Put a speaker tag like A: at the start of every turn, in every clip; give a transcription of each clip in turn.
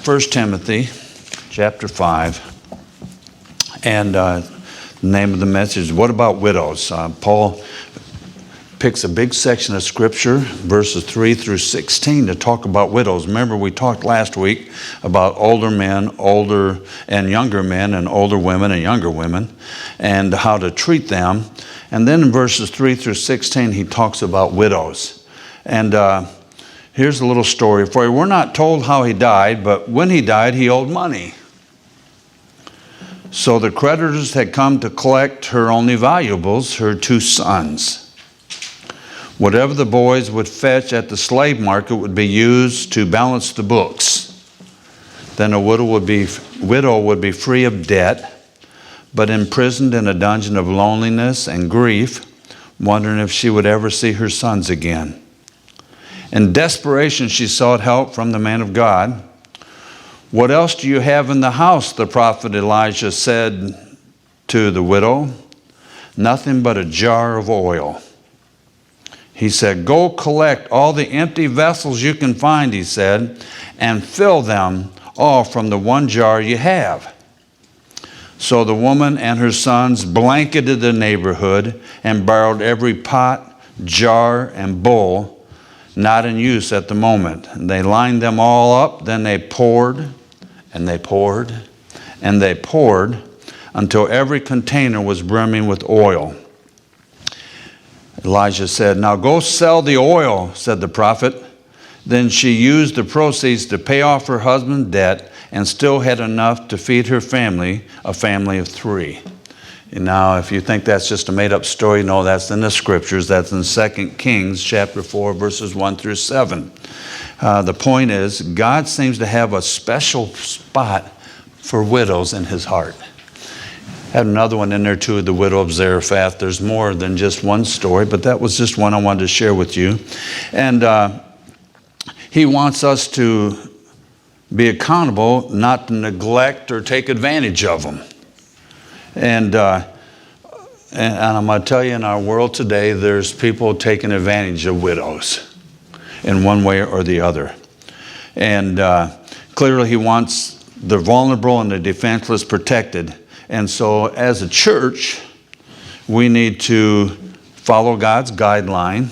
A: 1 Timothy chapter 5, and the name of the message is What About Widows? Paul picks a big section of Scripture, verses 3 through 16, to talk about widows. Remember, we talked last week about older men, older and younger men, and older women and younger women, and how to treat them. And then in verses 3 through 16, he talks about widows. And here's a little story for you. We're not told how he died, but when he died, he owed money. So the creditors had come to collect her only valuables, her 2 sons. Whatever the boys would fetch at the slave market would be used to balance the books. Then a widow would be free of debt, but imprisoned in a dungeon of loneliness and grief, wondering if she would ever see her sons again. In desperation, she sought help from the man of God. "What else do you have in the house?" the prophet Elijah said to the widow. "Nothing but a jar of oil." He said, "Go collect all the empty vessels you can find," he said, "and fill them all from the one jar you have." So the woman and her sons blanketed the neighborhood and borrowed every pot, jar, and bowl not in use at the moment. And they lined them all up, then they poured, and they poured, and they poured until every container was brimming with oil. Elijah said, "Now go sell the oil," said the prophet. Then she used the proceeds to pay off her husband's debt and still had enough to feed her family, a family of 3. And now, if you think that's just a made-up story, no, that's in the Scriptures. That's in 2 Kings chapter 4, verses 1 through 7. The point is, God seems to have a special spot for widows in his heart. Had another one in there too, the widow of Zarephath. There's more than just one story, but that was just one I wanted to share with you. And he wants us to be accountable, not to neglect or take advantage of them. And I'm going to tell you, in our world today, there's people taking advantage of widows in one way or the other. And clearly he wants the vulnerable and the defenseless protected. And so as a church, we need to follow God's guideline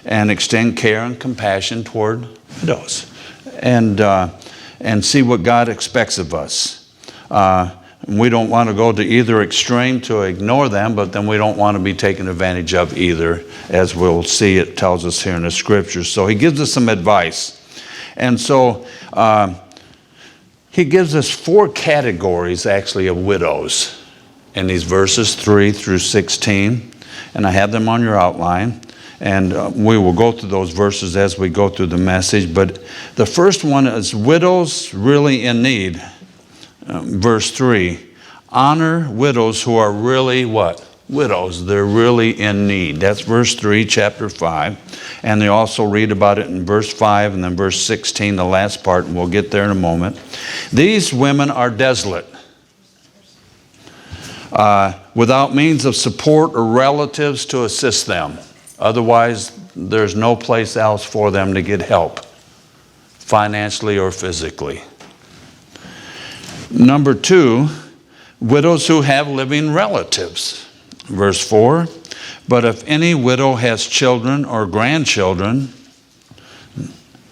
A: and extend care and compassion toward widows and see what God expects of us. We don't want to go to either extreme to ignore them, but then we don't want to be taken advantage of either, as we'll see it tells us here in the Scriptures. So he gives us some advice. And so he gives us 4 categories, actually, of widows in these verses 3 through 16. And I have them on your outline. And we will go through those verses as we go through the message. But the first one is widows really in need. Verse 3, honor widows who are really what? Widows. They're really in need. That's verse 3, chapter 5. And they also read about it in verse 5 and then verse 16, the last part, and we'll get there in a moment. These women are desolate, without means of support or relatives to assist them. Otherwise, there's no place else for them to get help, financially or physically. Number 2, widows who have living relatives. Verse 4, but if any widow has children or grandchildren,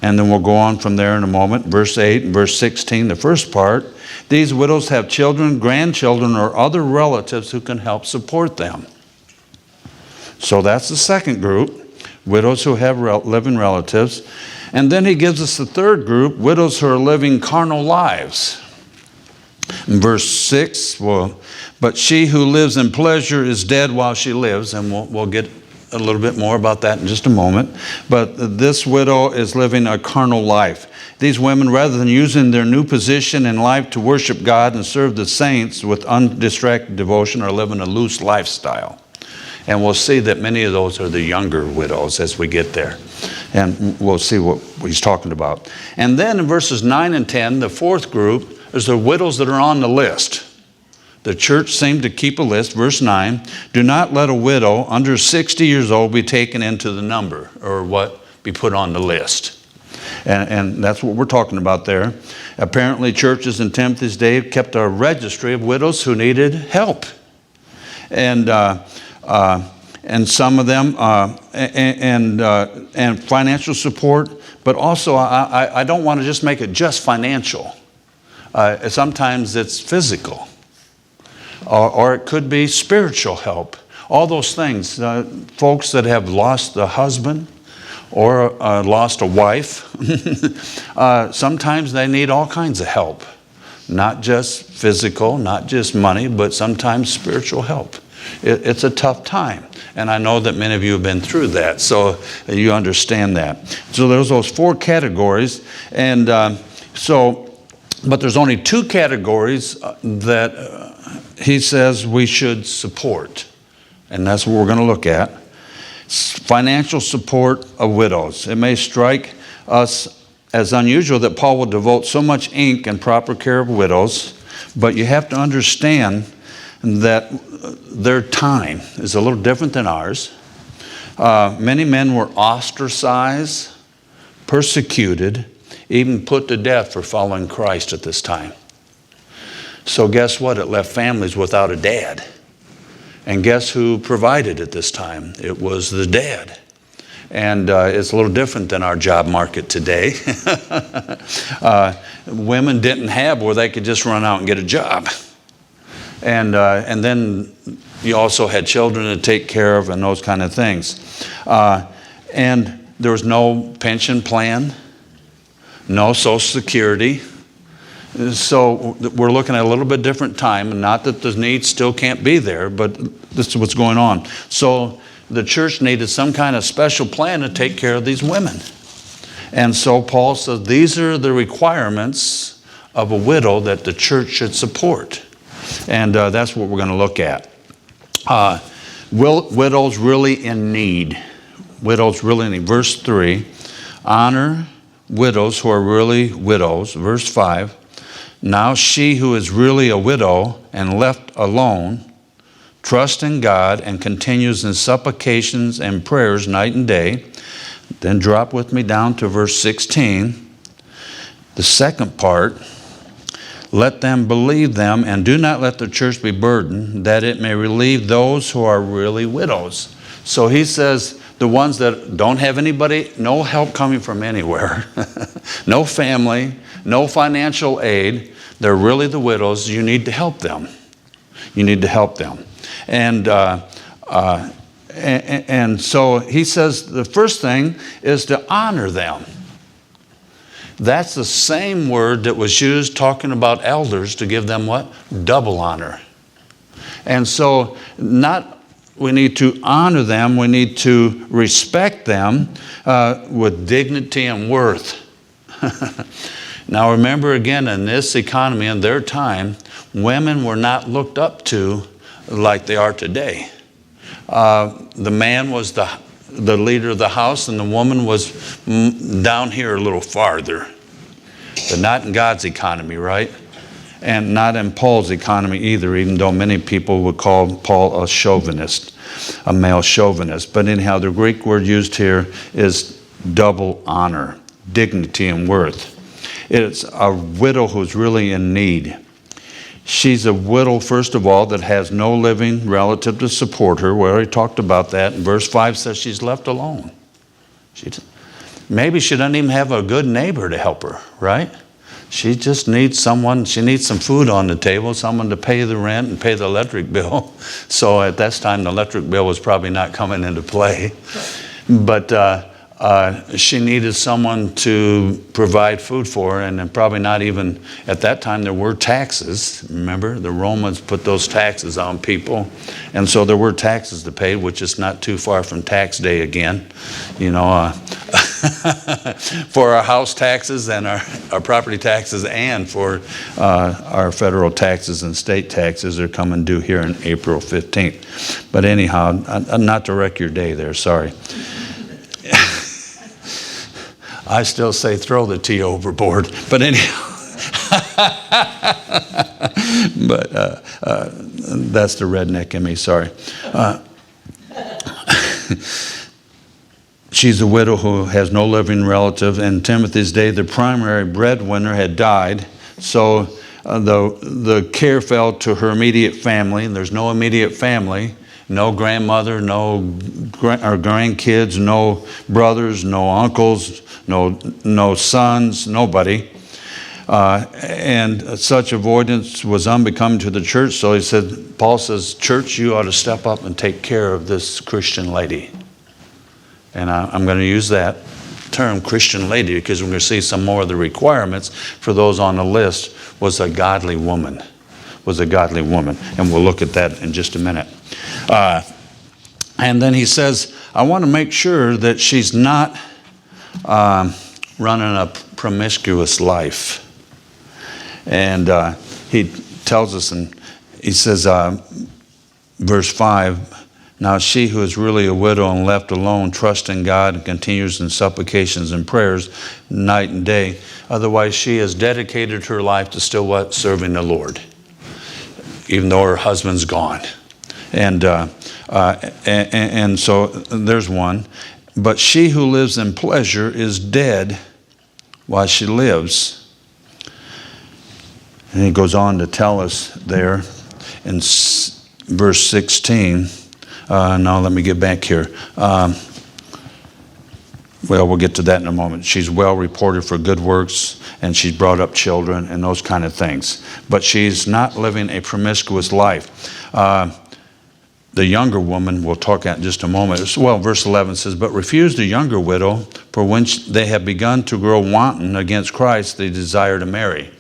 A: and then we'll go on from there in a moment. Verse 8 and verse 16, the first part, these widows have children, grandchildren, or other relatives who can help support them. So that's the second group, widows who have living relatives. And then he gives us the third group, widows who are living carnal lives. In verse 6, but she who lives in pleasure is dead while she lives, and we'll get a little bit more about that in just a moment. But this widow is living a carnal life. These women, rather than using their new position in life to worship God and serve the saints with undistracted devotion, are living a loose lifestyle. And we'll see that many of those are the younger widows as we get there. And we'll see what he's talking about. And then in verses 9 and 10, the fourth group, is the widows that are on the list. The church seemed to keep a list. Verse 9, do not let a widow under 60 years old be taken into the number, or what? Be put on the list. And that's what we're talking about there. Apparently, churches in Timothy's day kept a registry of widows who needed help. And some of them, and financial support, but also I don't want to just make it just financial. Sometimes it's physical, or it could be spiritual help. All those things. Folks that have lost a husband or lost a wife, sometimes they need all kinds of help. Not just physical, not just money, but sometimes spiritual help. It's a tough time. And I know that many of you have been through that, so you understand that. So there's those 4 categories. And but there's only 2 categories that he says we should support. And that's what we're going to look at. Financial support of widows. It may strike us as unusual that Paul will devote so much ink and proper care of widows, but you have to understand that their time is a little different than ours. Many men were ostracized, persecuted, even put to death for following Christ at this time. So guess what? It left families without a dad. And guess who provided at this time? It was the dad. And it's a little different than our job market today. Women didn't have where they could just run out and get a job. And then you also had children to take care of and those kind of things. And there was no pension plan, no Social Security. So we're looking at a little bit different time, and not that the need still can't be there, but this is what's going on. So the church needed some kind of special plan to take care of these women. And so Paul says these are the requirements of a widow that the church should support. And that's what we're going to look at. Widows really in need. Widows really in need. Verse 3, honor widows who are really widows. Verse 5, now she who is really a widow and left alone trusts in God and continues in supplications and prayers night and day. Then drop with me down to verse 16. The second part, let them believe them, and do not let the church be burdened, that it may relieve those who are really widows. So he says the ones that don't have anybody, no help coming from anywhere, no family, no financial aid, they're really the widows. You need to help them. You need to help them. And so he says the first thing is to honor them. That's the same word that was used talking about elders, to give them what? Double honor. And so we need to honor them, we need to respect them with dignity and worth. Now remember again, in this economy, in their time, women were not looked up to like they are today. The man was the leader of the house, and the woman was down here a little farther. But not in God's economy, right? And not in Paul's economy either, even though many people would call Paul a chauvinist, a male chauvinist. But anyhow, the Greek word used here is double honor, dignity and worth. It's a widow who's really in need. She's a widow, first of all, that has no living relative to support her. We already talked about that. And verse 5 says she's left alone. Maybe she doesn't even have a good neighbor to help her, right? She just needs someone, she needs some food on the table, someone to pay the rent and pay the electric bill. So at that time, the electric bill was probably not coming into play. But she needed someone to provide food for her, and then probably not even, at that time there were taxes. Remember, the Romans put those taxes on people, and so there were taxes to pay, which is not too far from tax day again. You know, for our house taxes and our property taxes, and for our federal taxes and state taxes are coming due here on April 15th. But anyhow, not to wreck your day there, sorry. I still say throw the tea overboard, but anyhow. But that's the redneck in me, sorry. She's a widow who has no living relative. In Timothy's day, the primary breadwinner had died, so the care fell to her immediate family. There's no immediate family, no grandmother, no grandkids, no brothers, no uncles, no sons, nobody. And such avoidance was unbecoming to the church. So Paul says, church, you ought to step up and take care of this Christian lady. And I'm going to use that term, Christian lady, because we're going to see some more of the requirements for those on the list. Was a godly woman. And we'll look at that in just a minute. And then he says, I want to make sure that she's not running a promiscuous life. And he tells us, and he says, verse 5, now she who is really a widow and left alone, trusts in God and continues in supplications and prayers night and day. Otherwise, she has dedicated her life to still what? Serving the Lord, even though her husband's gone. And so there's one. But she who lives in pleasure is dead while she lives. And he goes on to tell us there in verse 16. Now let me get back here. We'll get to that in a moment. She's well reported for good works, and she's brought up children and those kind of things. But she's not living a promiscuous life. The younger woman, we'll talk at in just a moment. Well, verse 11 says, but refuse the younger widow, for when they have begun to grow wanton against Christ, they desire to marry.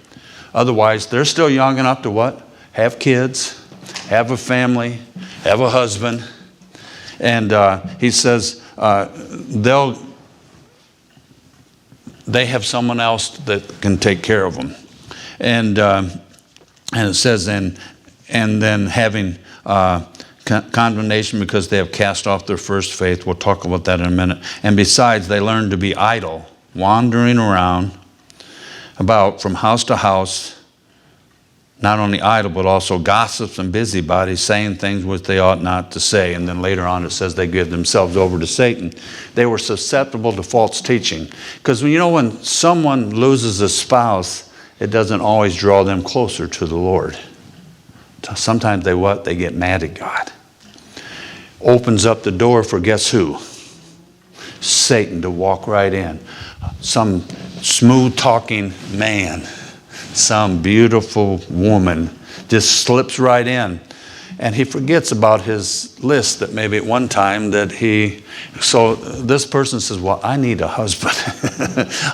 A: Otherwise, they're still young enough to what? Have kids, have a family, have a husband. And he says they have someone else that can take care of them. And it says, and then having condemnation because they have cast off their first faith. We'll talk about that in a minute. And besides, they learn to be idle, wandering around about from house to house, not only idle, but also gossips and busybodies, saying things which they ought not to say. And then later on it says they give themselves over to Satan. They were susceptible to false teaching. Because when someone loses a spouse, it doesn't always draw them closer to the Lord. Sometimes they get mad at God. Opens up the door for guess who? Satan to walk right in. Some smooth-talking man, some beautiful woman just slips right in. And he forgets about his list that maybe at one time so this person says, well, I need a husband.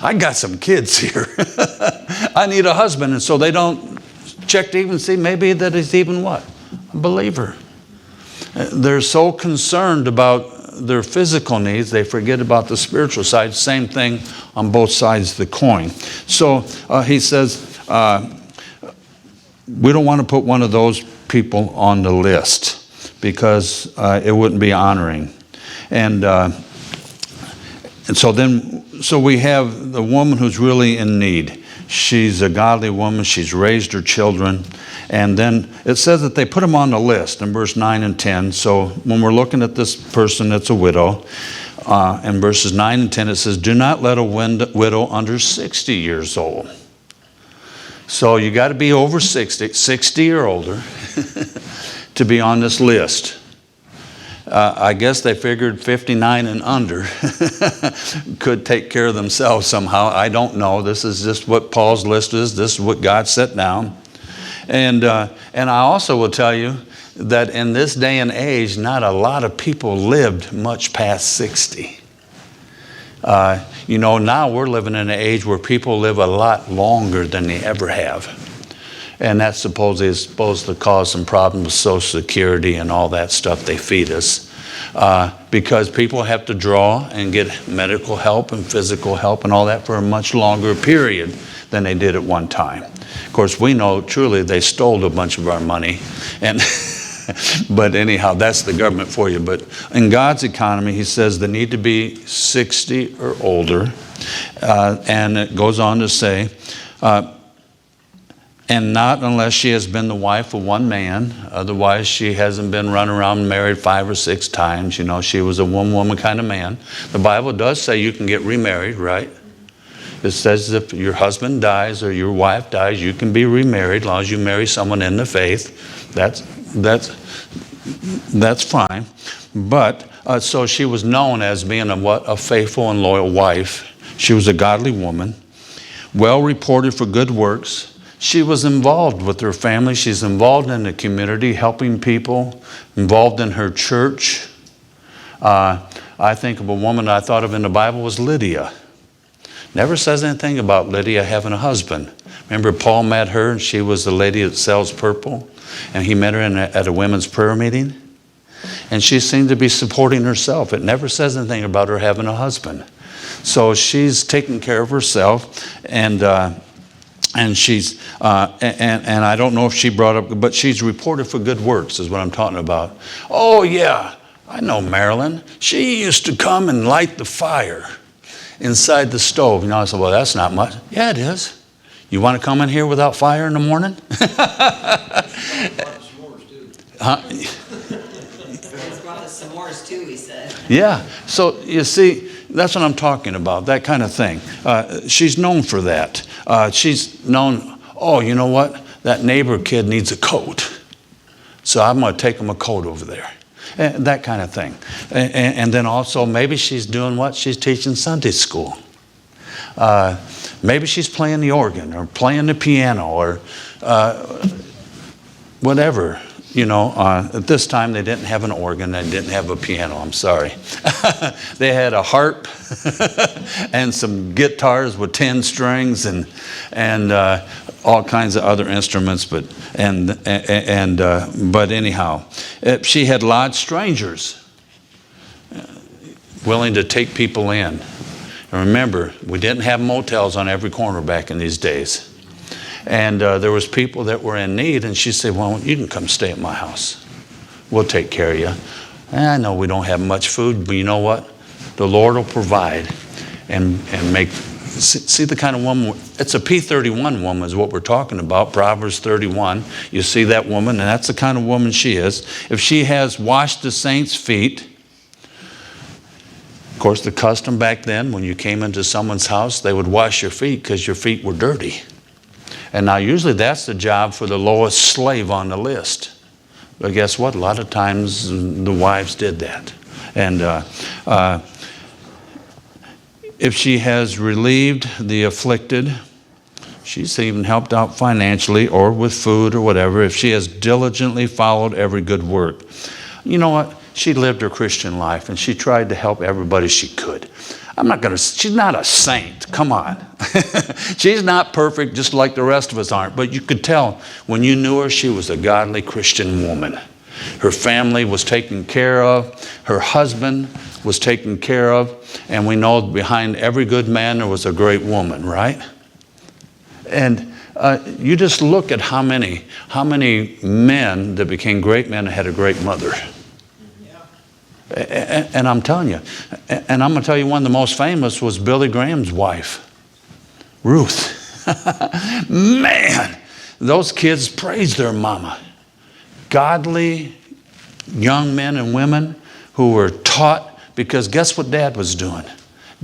A: I got some kids here. I need a husband. And so they don't check to even see maybe that he's even what? A believer. They're so concerned about their physical needs, they forget about the spiritual side. Same thing on both sides of the coin. So he says, we don't want to put one of those people on the list because it wouldn't be honoring. And so we have the woman who's really in need. She's a godly woman. She's raised her children. And then it says that they put them on the list in verse 9 and 10. So when we're looking at this person that's a widow, in verses 9 and 10 it says, do not let a widow under 60 years old. So you got to be over 60 or older to be on this list. I guess they figured 59 and under could take care of themselves somehow. I don't know. This is just what Paul's list is. This is what God set down. And I also will tell you that in this day and age, not a lot of people lived much past 60. Now we're living in an age where people live a lot longer than they ever have. And that's supposedly is supposed to cause some problems with Social Security and all that stuff they feed us. Because people have to draw and get medical help and physical help and all that for a much longer period than they did at one time. Of course, we know truly they stole a bunch of our money. But anyhow, that's the government for you. But in God's economy, he says they need to be 60 or older. And it goes on to say, And not unless she has been the wife of one man. Otherwise, she hasn't been running around married 5 or 6 times. You know, she was a one-woman kind of man. The Bible does say you can get remarried, right? It says if your husband dies or your wife dies, you can be remarried as long as you marry someone in the faith. That's fine. But so she was known as being a faithful and loyal wife. She was a godly woman, well reported for good works. She was involved with her family. She's involved in the community, helping people, involved in her church. I think of a woman I thought of in the Bible was Lydia. Never says anything about Lydia having a husband. Remember, Paul met her, and she was the lady that sells purple, and he met her at a women's prayer meeting, and she seemed to be supporting herself. It never says anything about her having a husband. So she's taking care of herself, and she's and I don't know if she brought up, but she's reported for good works is what I'm talking about. Oh yeah, I know Marilyn. She used to come and light the fire inside the stove. You know, I said, well, that's not much. Yeah, it is. You want to come in here without fire in the morning? Huh?
B: Brought us s'mores too, he said.
A: Yeah. So you see, that's what I'm talking about, that kind of thing. She's known for that. She's known, oh, you know what? That neighbor kid needs a coat. So I'm going to take him a coat over there. And that kind of thing. And then also maybe she's doing what? She's teaching Sunday school. Maybe she's playing the organ or playing the piano or whatever. You know, at this time they didn't have an organ, they didn't have a piano, I'm sorry. They had a harp and some guitars with 10 strings and all kinds of other instruments, but anyhow, she had lodged strangers willing to take people in. And remember, we didn't have motels on every corner back in these days. And there was people that were in need, and she said, well, you can come stay at my house. We'll take care of you. And I know we don't have much food, but you know what? The Lord will provide and make, see the kind of woman, it's a P31 woman is what we're talking about, Proverbs 31. You see that woman, and that's the kind of woman she is. If she has washed the saints' feet, of course, the custom back then, when you came into someone's house, they would wash your feet because your feet were dirty. And now usually that's the job for the lowest slave on the list. But guess what? A lot of times the wives did that. And if she has relieved the afflicted, she's even helped out financially or with food or whatever, if she has diligently followed every good work. You know what? She lived her Christian life and she tried to help everybody she could. She's not a saint, come on. She's not perfect just like the rest of us aren't, but you could tell when you knew her, she was a godly Christian woman. Her family was taken care of, her husband was taken care of, and we know behind every good man there was a great woman, right? And you just look at how many men that became great men had a great mother. And I'm telling you, and I'm going to tell you one of the most famous was Billy Graham's wife, Ruth. Man, those kids praised their mama. Godly young men and women who were taught, because guess what Dad was doing?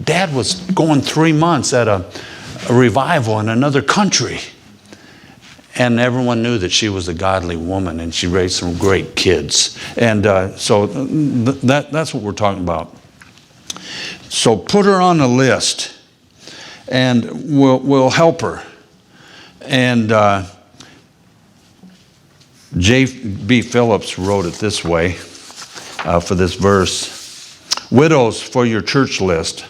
A: Dad was going 3 months at a revival in another country. And everyone knew that she was a godly woman and she raised some great kids. And so that's what we're talking about. So put her on the list and we'll help her. And J.B. Phillips wrote it this way for this verse. Widows for your church list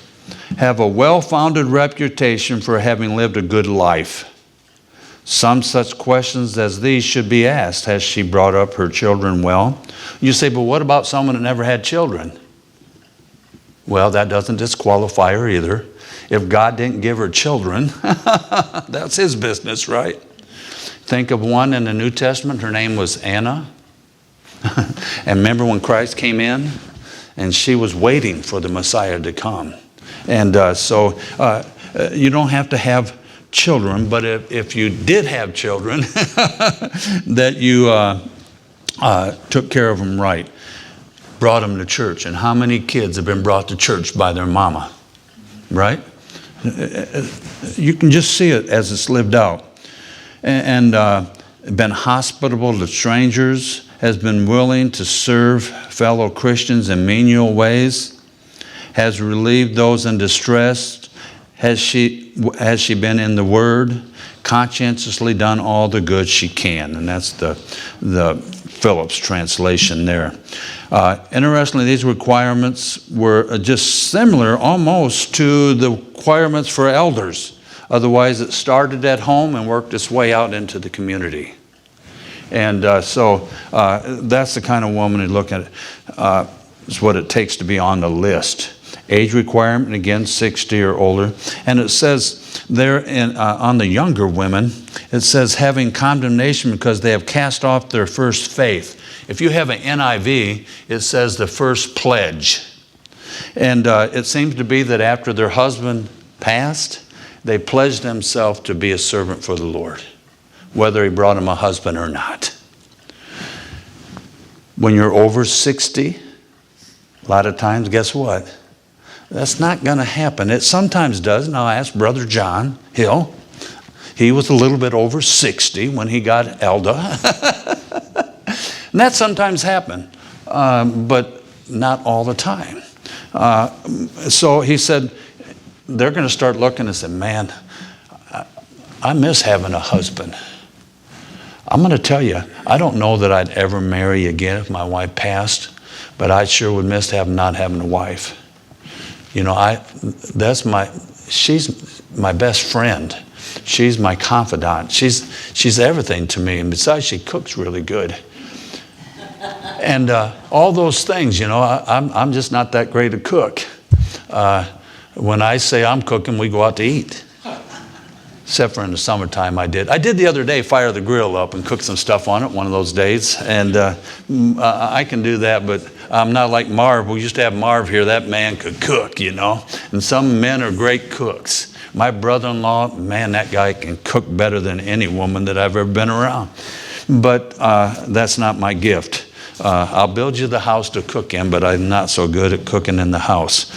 A: have a well-founded reputation for having lived a good life. Some such questions as these should be asked. Has she brought up her children well? You say, but what about someone that never had children? Well, that doesn't disqualify her either. If God didn't give her children, that's his business, right? Think of one in the New Testament. Her name was Anna. And remember when Christ came in? And she was waiting for the Messiah to come. And so you don't have to have children, but if you did have children, that you took care of them right, brought them to church. And how many kids have been brought to church by their mama, right? You can just see it as it's lived out. And been hospitable to strangers, has been willing to serve fellow Christians in menial ways, has relieved those in distress. Has she been in the Word, conscientiously done all the good she can? And that's the Phillips translation there. Interestingly, these requirements were just similar almost to the requirements for elders. Otherwise, it started at home and worked its way out into the community. And so that's the kind of woman you look at. It's what it takes to be on the list. Age requirement, again, 60 or older. And it says there on the younger women, it says having condemnation because they have cast off their first faith. If you have an NIV, it says the first pledge. And it seems to be that after their husband passed, they pledged themselves to be a servant for the Lord, whether he brought them a husband or not. When you're over 60, a lot of times, guess what? That's not going to happen. It sometimes does. Now, I asked Brother John Hill. He was a little bit over 60 when he got Elda. And that sometimes happens, but not all the time. So he said, they're going to start looking and say, man, I miss having a husband. I'm going to tell you, I don't know that I'd ever marry again if my wife passed, but I sure would miss not having a wife. You know, she's my best friend. She's my confidant. She's everything to me. And besides, she cooks really good. And all those things, you know, I'm just not that great a cook. When I say I'm cooking, we go out to eat. Except for in the summertime I did. I did the other day fire the grill up and cook some stuff on it one of those days. And I can do that, but I'm not like Marv. We used to have Marv here. That man could cook, you know. And some men are great cooks. My brother-in-law, man, that guy can cook better than any woman that I've ever been around. But that's not my gift. I'll build you the house to cook in, but I'm not so good at cooking in the house.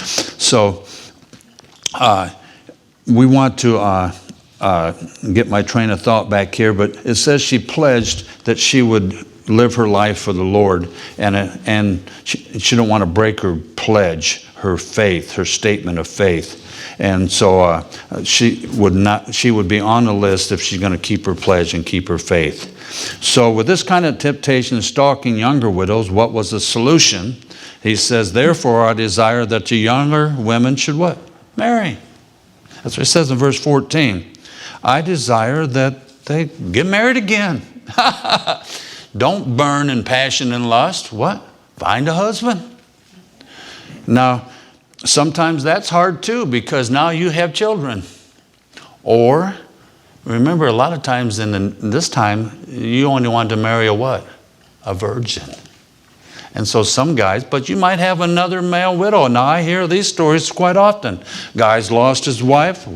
A: So we want to get my train of thought back here, but it says she pledged that she would live her life for the Lord, and she don't want to break her pledge, her faith, her statement of faith. And so she would be on the list if she's going to keep her pledge and keep her faith. So with this kind of temptation of stalking younger widows, what was the solution? He says, therefore I desire that the younger women should what? Marry. That's what it says in verse 14. I desire that they get married again. Don't burn in passion and lust. What? Find a husband. Now, sometimes that's hard too, because now you have children. Or, remember, a lot of times in this time, you only wanted to marry a what? A virgin. And so some guys, but you might have another male widow. Now I hear these stories quite often. Guy's lost his wife.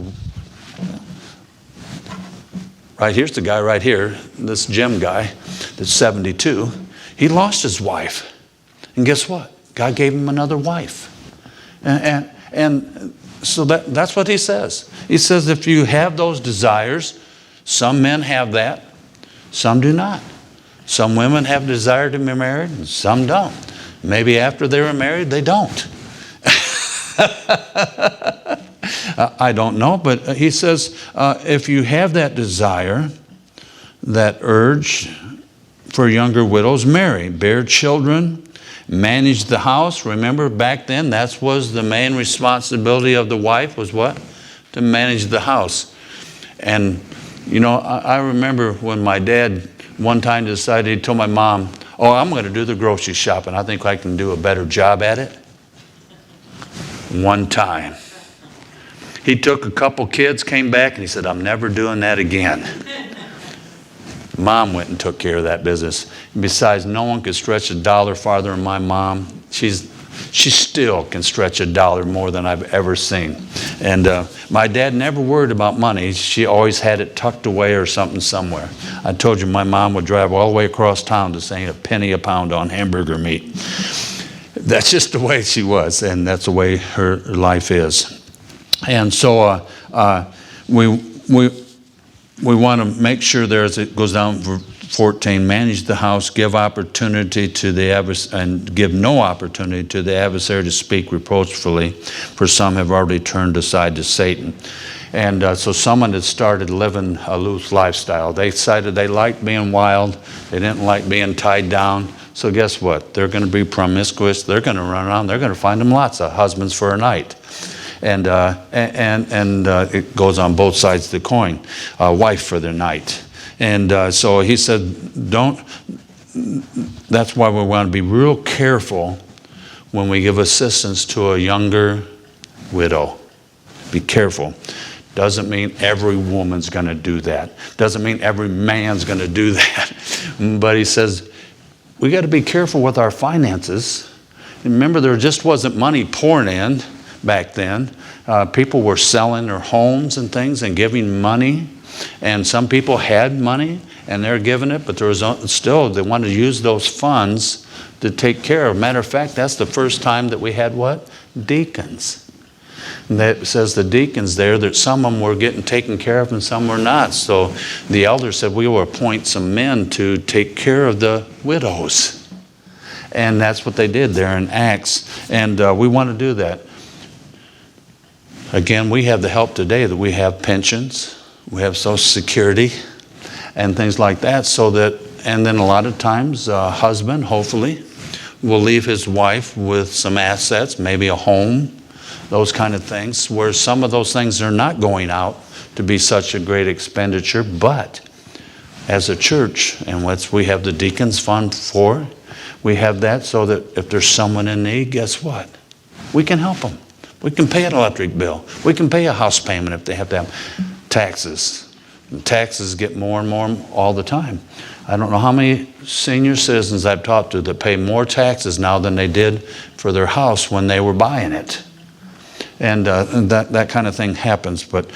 A: Right here's the guy right here, this Jim guy that's 72. He lost his wife. And guess what? God gave him another wife. And so that's what he says. He says if you have those desires, some men have that, some do not. Some women have a desire to be married, and some don't. Maybe after they were married, they don't. I don't know, but he says if you have that desire, that urge for younger widows, marry, bear children, manage the house. Remember back then, that was the main responsibility of the wife was what? To manage the house. And, you know, I remember when my dad one time decided, he told my mom, oh, I'm going to do the grocery shopping. I think I can do a better job at it. One time. He took a couple kids, came back, and he said, I'm never doing that again. Mom went and took care of that business. Besides, no one could stretch a dollar farther than my mom. She's She still can stretch $1 more than I've ever seen. And my dad never worried about money. She always had it tucked away or something somewhere. I told you my mom would drive all the way across town to say a penny a pound on hamburger meat. That's just the way she was, and that's the way her life is. And so we want to make sure it goes down for 14, manage the house, give opportunity to the adversary, and give no opportunity to the adversary to speak reproachfully, for some have already turned aside to Satan. And so someone had started living a loose lifestyle. They decided they liked being wild. They didn't like being tied down. So guess what? They're going to be promiscuous. They're going to run around. They're going to find them lots of husbands for a night. And it goes on both sides of the coin. Wife for the night. And so he said, that's why we want to be real careful when we give assistance to a younger widow. Be careful. Doesn't mean every woman's going to do that. Doesn't mean every man's going to do that. But he says, we got to be careful with our finances. Remember, there just wasn't money pouring in back then. People were selling their homes and things and giving money. And some people had money and they're giving it, but there was still, they wanted to use those funds to take care of. Matter of fact, that's the first time that we had what? Deacons. And that says the deacons there, that some of them were getting taken care of and some were not. So the elder said, we will appoint some men to take care of the widows. And that's what they did there in Acts. And we want to do that. Again, we have the help today that we have pensions. We have Social Security and things like that, and then a lot of times a husband, hopefully, will leave his wife with some assets, maybe a home, those kind of things, where some of those things are not going out to be such a great expenditure, but as a church, and what we have the deacons fund for, we have that so that if there's someone in need, guess what? We can help them. We can pay an electric bill. We can pay a house payment if they have to have taxes. And taxes get more and more all the time. I don't know how many senior citizens I've talked to that pay more taxes now than they did for their house when they were buying it. And that kind of thing happens. But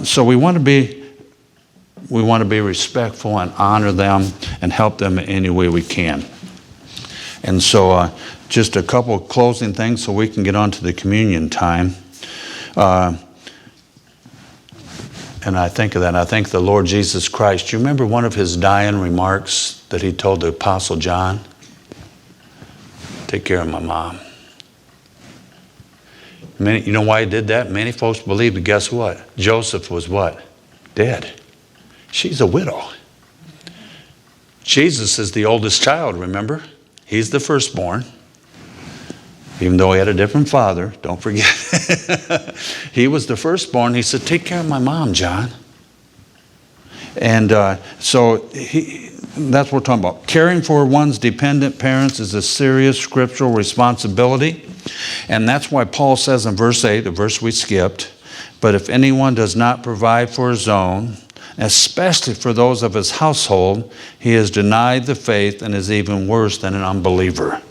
A: so we want to be respectful and honor them and help them in any way we can. And so just a couple of closing things so we can get on to the communion time. And I think of that, and I think the Lord Jesus Christ. Do you remember one of his dying remarks that he told the Apostle John? Take care of my mom. You know why he did that? Many folks believe that, guess what? Joseph was what? Dead. She's a widow. Jesus is the oldest child, remember? He's the firstborn. Even though he had a different father, don't forget. He was the firstborn. He said, take care of my mom, John. And so that's what we're talking about. Caring for one's dependent parents is a serious scriptural responsibility. And that's why Paul says in verse 8, the verse we skipped, but if anyone does not provide for his own, especially for those of his household, he has denied the faith and is even worse than an unbeliever.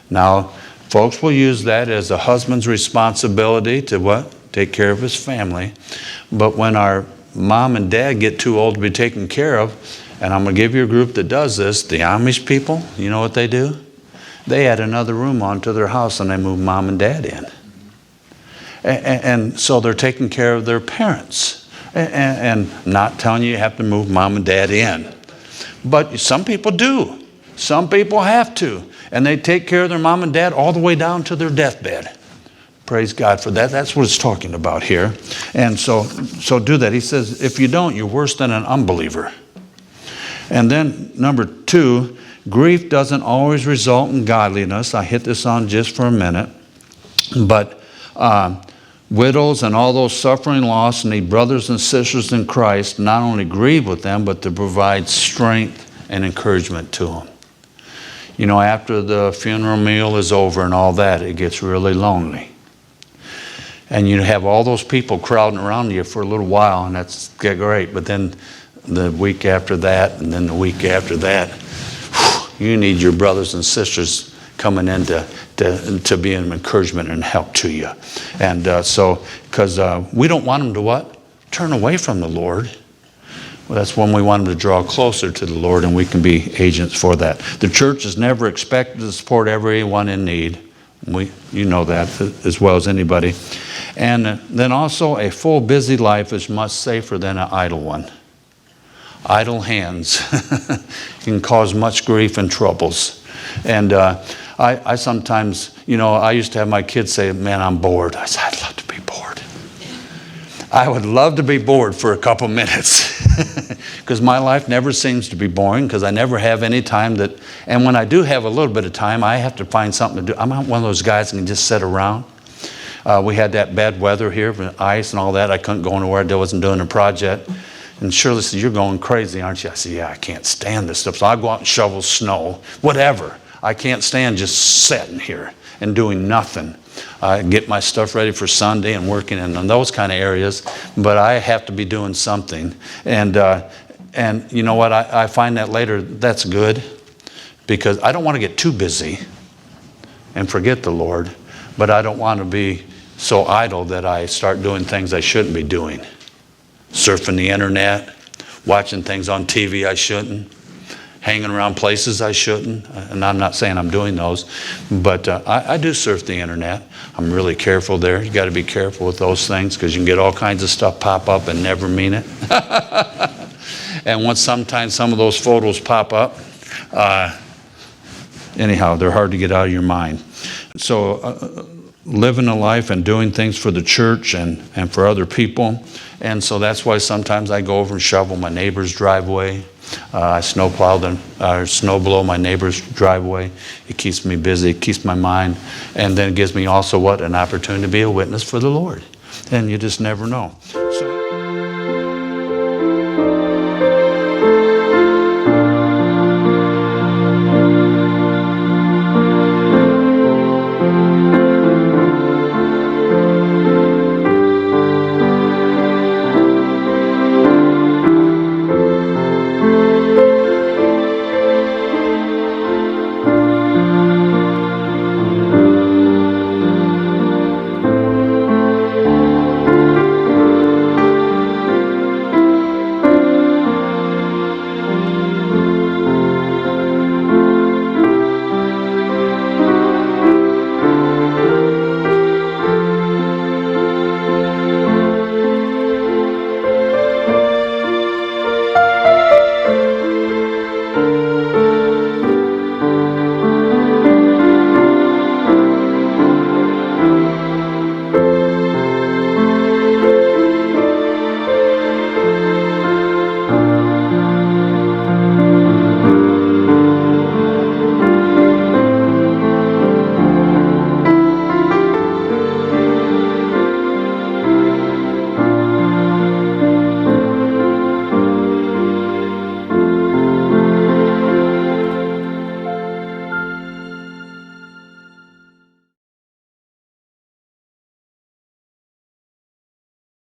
A: Now, folks will use that as a husband's responsibility to what? Take care of his family. But when our mom and dad get too old to be taken care of, and I'm going to give you a group that does this, the Amish people, you know what they do? They add another room onto their house and they move mom and dad in. And so they're taking care of their parents. And not telling you have to move mom and dad in. But some people do. Some people have to. And they take care of their mom and dad all the way down to their deathbed. Praise God for that. That's what it's talking about here. And so do that. He says, if you don't, you're worse than an unbeliever. And then number 2, grief doesn't always result in godliness. I hit this on just for a minute. But widows and all those suffering loss need brothers and sisters in Christ not only grieve with them, but to provide strength and encouragement to them. You know, after the funeral meal is over and all that, it gets really lonely. And you have all those people crowding around you for a little while, and that's great. But then the week after that, and then the week after that, you need your brothers and sisters coming in to be an encouragement and help to you. And so, because we don't want them to what? Turn away from the Lord. Well, that's when we want them to draw closer to the Lord, and we can be agents for that. The church is never expected to support everyone in need. You know that as well as anybody. And then also, a full busy life is much safer than an idle one. Idle hands can cause much grief and troubles. And I sometimes, I used to have my kids say, man, I'm bored. I said, I'd love to be bored. I would love to be bored for a couple minutes. Because my life never seems to be boring, because I never have any time and when I do have a little bit of time, I have to find something to do. I'm not one of those guys that can just sit around. We had that bad weather here, ice and all that. I couldn't go anywhere. I wasn't doing a project. And Shirley said, you're going crazy, aren't you? I said, yeah, I can't stand this stuff. So I go out and shovel snow, whatever. I can't stand just sitting here and doing nothing. I get my stuff ready for Sunday and working in those kind of areas, but I have to be doing something. And you know what? I find that later, that's good, because I don't want to get too busy and forget the Lord, but I don't want to be so idle that I start doing things I shouldn't be doing. Surfing the internet, watching things on TV I shouldn't, hanging around places I shouldn't. And I'm not saying I'm doing those, but I do surf the internet. I'm really careful there. You got to be careful with those things, because you can get all kinds of stuff pop up and never mean it. And sometimes some of those photos pop up, anyhow, they're hard to get out of your mind. So living a life and doing things for the church and for other people. And so that's why sometimes I go over and shovel my neighbor's driveway. I snow blow my neighbor's driveway. It keeps me busy. It keeps my mind. And then it gives me also an opportunity to be a witness for the Lord. And you just never know.